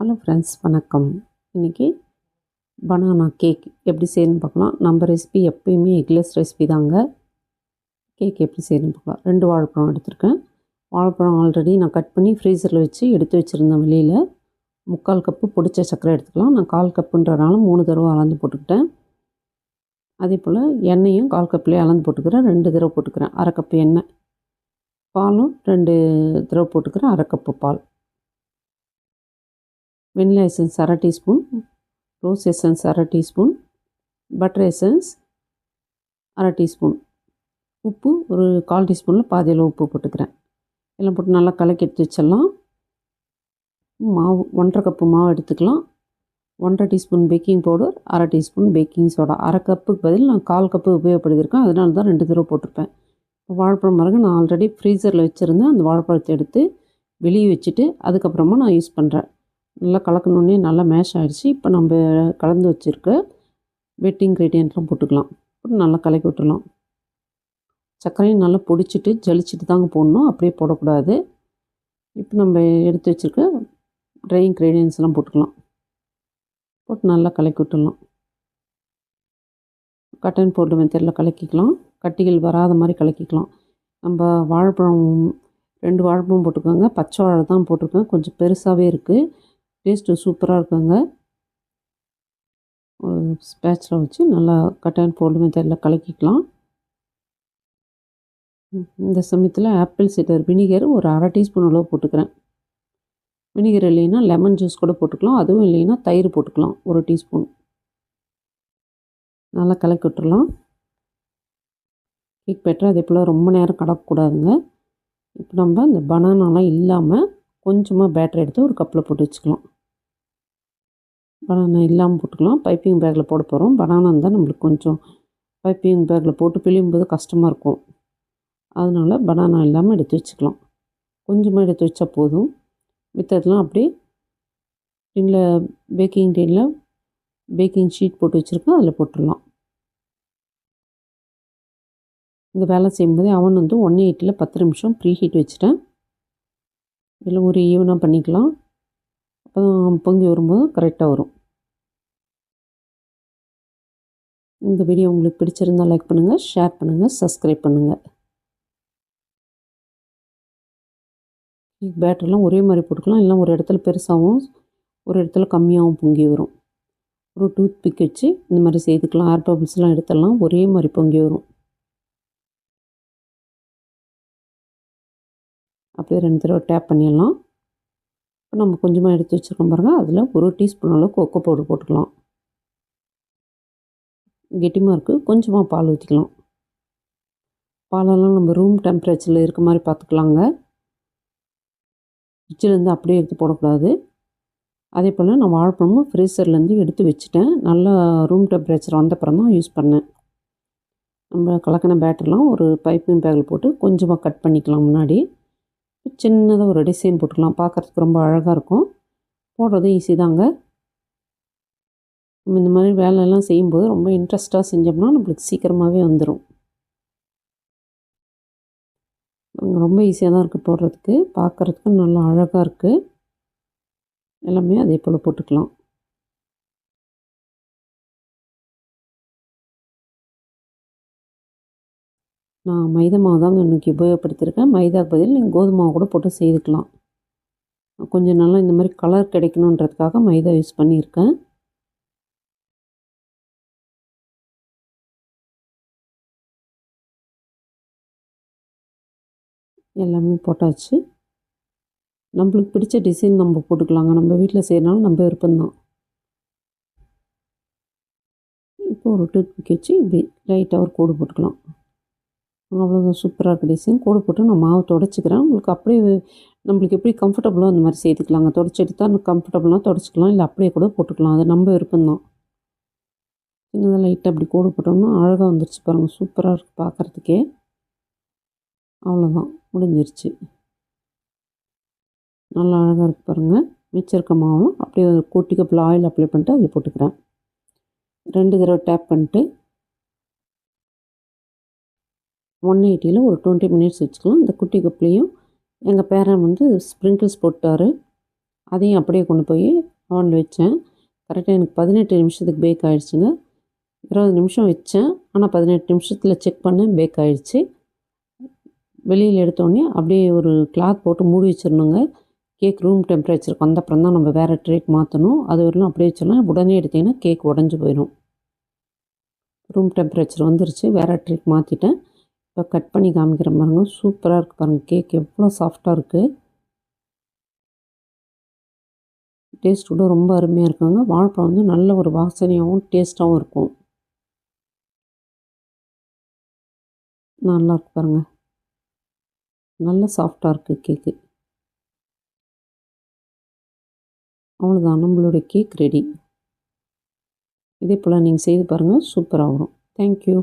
Hello friends, வணக்கம். இன்றைக்கி banana cake எப்படி செய்யணும்னு பார்க்கலாம். நம்ம ரெசிபி எப்பயுமே எக்லெஸ் ரெசிபி தாங்க. கேக் எப்படி செய்யணும்னு பார்க்கலாம். 2 வாழைப்பழம் எடுத்திருக்கேன். வாழைப்பழம் ஆல்ரெடி நான் கட் பண்ணி ஃப்ரீசரில் வச்சு எடுத்து வச்சுருந்தேன். வெளியில் 3/4 கப்பு பொடிச்ச சர்க்கரை எடுத்துக்கலாம். நான் 1/4 கப்புன்றனால 3 தடவை அளந்து போட்டுக்கிட்டேன். அதே போல் எண்ணெயும் 1/4 கப்லேயே அளந்து போட்டுக்கிறேன். 2 தடவை போட்டுக்கிறேன். 1/2 கப்பு எண்ணெய். பாலும் 2 தடவை போட்டுக்கிறேன். 1/2 கப்பு பால். Vanilla essence 1/2 teaspoon, rose essence 1/2 teaspoon, butter essence 1/2 teaspoon, உப்பு ஒரு 1/4 டீஸ்பூனில் பாதி அளவு உப்பு போட்டுக்கிறேன். எல்லாம் போட்டு நல்லா கலக்கி எடுத்து வச்சிடலாம். மாவு 1/2 கப்பு மாவு எடுத்துக்கலாம். 1/2 teaspoon baking powder, 1/2 teaspoon baking soda. 1/2 கப்புக்கு பதில் நான் 1/4 கப்பு உபயோகப்படுத்தியிருக்கேன். அதனால தான் 2 தடவை போட்டிருப்பேன். வாழைப்பழம் பாருங்க, நான் ஆல்ரெடி ஃப்ரீசரில் வச்சுருந்தேன். அந்த வாழைப்பழத்தை எடுத்து வெளியே வச்சுட்டு அதுக்கப்புறமா நான் யூஸ் பண்ணுறேன். நல்லா கலக்கணுன்னே நல்லா மேஷ் ஆகிடுச்சு. இப்போ நம்ம கலந்து வச்சுருக்க வெட் இன்க்ரீடியண்ட்லாம் போட்டுக்கலாம். போட்டு நல்லா கலக்கி விட்டுடலாம். சர்க்கரையும் நல்லா பொடிச்சிட்டு ஜலிச்சிட்டு தாங்க போடணும், அப்படியே போடக்கூடாது. இப்போ நம்ம எடுத்து வச்சுருக்க ட்ரை இன்க்ரீடியன்ஸ்லாம் போட்டுக்கலாம். போட்டு நல்லா கலக்கி விட்டுடலாம். கட் அண்ட் போல்டு மெத்தடில் கலக்கிக்கலாம். கட்டிகள் வராத மாதிரி கலக்கிக்கலாம். நம்ம வாழைப்பழம் 2 வாழைப்பழம் போட்டுக்கோங்க. பச்சை வாழை தான் போட்டிருக்கேன். கொஞ்சம் பெருசாகவே இருக்குது. டேஸ்ட்டு சூப்பராக இருக்குங்க. ஒரு ஸ்பேட்சில் வச்சு நல்லா கட் அண்ட் ஃபோல்டு மெத்தடில் கலக்கிக்கலாம். இந்த சமயத்தில் ஆப்பிள் சைடர் வினிகர் ஒரு 1/2 டீஸ்பூன் அளவு போட்டுக்கிறேன். வினிகர் இல்லைன்னா லெமன் ஜூஸ் கூட போட்டுக்கலாம். அதுவும் இல்லைன்னா தயிர் போட்டுக்கலாம் 1 டீஸ்பூன். நல்லா கலக்கி விட்டுடலாம். கேக் பேட்டர் அதே போல் ரொம்ப நேரம் கடக்கக்கூடாதுங்க. இப்போ நம்ம இந்த பனானாலாம் இல்லாமல் கொஞ்சமாக பேட்டர் எடுத்து ஒரு கப்பில் போட்டு வச்சுக்கலாம். பனானா இல்லாமல் போட்டுக்கலாம். பைப்பிங் பேக்கில் போட போகிறோம். பனானா இருந்தால் நம்மளுக்கு கொஞ்சம் பைப்பிங் பேக்கில் போட்டு பிழியும்போது கஷ்டமாக இருக்கும். அதனால் பனானா இல்லாமல் எடுத்து வச்சுக்கலாம். கொஞ்சமாக எடுத்து வச்சா போதும். மித்ததெல்லாம் அப்படியே டின்னில் பேக்கிங் டின்னில் பேக்கிங் ஷீட் போட்டு வச்சுருக்கேன், அதில் போட்டுடலாம். இந்த வேலை செய்யும்போதே அவன் வந்து 180 10 நிமிஷம் ப்ரீ ஹீட் வச்சுட்டேன். இதில் ஒரு ஈவனாக பண்ணிக்கலாம். அப்போ பொங்கி வரும்போது கரெக்டாக வரும். இந்த வீடியோ உங்களுக்கு பிடிச்சிருந்தால் லைக் பண்ணுங்கள், ஷேர் பண்ணுங்கள், சப்ஸ்கிரைப் பண்ணுங்கள். பேட்டர்லாம் ஒரே மாதிரி போட்டுக்கலாம். இல்லை ஒரு இடத்துல பெருசாகவும் ஒரு இடத்துல கம்மியாகவும் பொங்கி வரும். ஒரு டூத் பிக் வச்சு இந்த மாதிரி செய்துக்கலாம். ஏர் பபிள்ஸ்லாம் எடுத்துடலாம். ஒரே மாதிரி பொங்கி வரும். அப்படியே 2 தடவை டேப் பண்ணிடலாம். இப்போ நம்ம கொஞ்சமாக எடுத்து வச்சுருக்கோம் பாருங்கள். அதில் 1 டீஸ்பூன் அளவு கொக்கோ பவுடர் போட்டுக்கலாம். கெட்டிமாக இருக்குது. கொஞ்சமாக பால் ஊற்றிக்கலாம். பாலெல்லாம் நம்ம ரூம் டெம்பரேச்சரில் இருக்க மாதிரி பார்த்துக்கலாங்க. ஃப்ரிட்ஜிலேருந்து அப்படியே எடுத்து போடக்கூடாது. அதே போல் நான் வாழைப்பழமும் ஃப்ரீசர்லேருந்து எடுத்து வச்சுட்டேன். நல்லா ரூம் டெம்பரேச்சர் வந்தப்புறம் தான் யூஸ் பண்ணேன். நம்ம கலக்கின பேட்டர்லாம் ஒரு பைப்பிங் பேக்கில் போட்டு கொஞ்சமாக கட் பண்ணிக்கலாம். முன்னாடி சின்னதாக ஒரு டிசைன் போட்டுக்கலாம். பார்க்குறதுக்கு ரொம்ப அழகாக இருக்கும். போடுறது ஈஸி தாங்க. நம்ம இந்த மாதிரி வேலையெல்லாம் செய்யும்போது ரொம்ப இன்ட்ரெஸ்ட்டாக செஞ்சோம்னா நம்மளுக்கு சீக்கிரமாகவே வந்துடும். ரொம்ப ஈஸியாக தான் இருக்குது போடுறதுக்கு. பார்க்குறதுக்கு நல்லா அழகாக இருக்குது. எல்லாமே அதே போல் போட்டுக்கலாம். நான் மைதா மாவு தாங்க இன்றைக்கி உபயோகப்படுத்தியிருக்கேன். மைதாக்கு பதில் நீங்கள் கோதுமை மாவு கூட போட்டு செய்துக்கலாம். கொஞ்சம் நல்லா இந்த மாதிரி கலர் கிடைக்கணுன்றதுக்காக மைதா யூஸ் பண்ணியிருக்கேன். எல்லாமே போட்டாச்சு. நம்மளுக்கு பிடிச்ச டிசைன் நம்ம போட்டுக்கலாங்க. நம்ம வீட்டில் செய்யறனாலும் நம்ம விருப்பம்தான். இப்போ ஒரு டூத் பிக் வச்சு இப்படி லைட்டாக ஒரு கோடு போட்டுக்கலாம். அவ்வளோதான், சூப்பராக இருக்குது டிசைன். கோடு போட்டு நான் மாவு துடைச்சிக்கிறேன். உங்களுக்கு அப்படியே நம்மளுக்கு எப்படி கம்ஃபர்டபுளோ அந்த மாதிரி செய்துக்கலாங்க. துடைச்சி எடுத்தால் கம்ஃபர்டபுளாக துடைச்சிக்கலாம். இல்லை அப்படியே கூட போட்டுக்கலாம். அது நம்ம விருப்பம்தான். சின்னதாக லைட்டாக அப்படி கோடு போட்டோம்னா அழகாக வந்துருச்சு பாருங்கள். சூப்பராக இருக்குது பார்க்குறதுக்கே. அவ்வளோதான், முடிஞ்சிருச்சு. நல்லா அழகாக இருக்குது பாருங்கள். மிச்சம் இருக்க மாவும் அப்படியே ஒரு குட்டி கப்பில் ஆயில் அப்ளை பண்ணிட்டு அதில் போட்டுக்கிறேன். 2 தடவை டேப் பண்ணிட்டு 180 ஒரு 20 மினிட்ஸ் வச்சுக்கலாம். இந்த குட்டி கப்லேயும் எங்கள் பேரன் வந்து ஸ்ப்ரிங்கிள்ஸ் போட்டார். அதையும் அப்படியே கொண்டு போய் அவனில் வச்சேன். கரெக்டாக எனக்கு 18 நிமிஷத்துக்கு பேக் ஆகிடுச்சுங்க. 20 நிமிஷம் வச்சேன். ஆனால் 18 நிமிஷத்தில் செக் பண்ணேன், பேக் ஆகிடுச்சு. வெளியில் எடுத்தோடனே அப்படியே ஒரு கிளாத் போட்டு மூடி வச்சிடணுங்க. கேக் ரூம் டெம்பரேச்சருக்கு வந்தப்புறம் தான் நம்ம வேறு ட்ரேக்கு மாற்றணும். அது வரலாம் அப்படியே வச்சிடலாம். உடனே எடுத்திங்கன்னா கேக் உடஞ்சி போயிடும். ரூம் டெம்பரேச்சர் வந்துருச்சு. வேறு ட்ரேக்கு மாற்றிட்டேன். இப்போ கட் பண்ணி காமிக்கிறேன் பாருங்கள். சூப்பராக இருக்குது பாருங்கள். கேக் எவ்வளோ சாஃப்டாக இருக்குது. டேஸ்ட் கூட ரொம்ப அருமையாக இருக்குங்க. வாழைப்பழம் வந்து நல்ல ஒரு வாசனையாகவும் டேஸ்ட்டாகவும் இருக்கும். நல்லா இருக்கு பாருங்கள். நல்ல சாஃப்டாக இருக்குது கேக்கு. அவ்வளோதான், நம்மளுடைய கேக் ரெடி. இதே போல் நீங்கள் செய்து பாருங்கள், சூப்பராக வரும். தேங்க்யூ.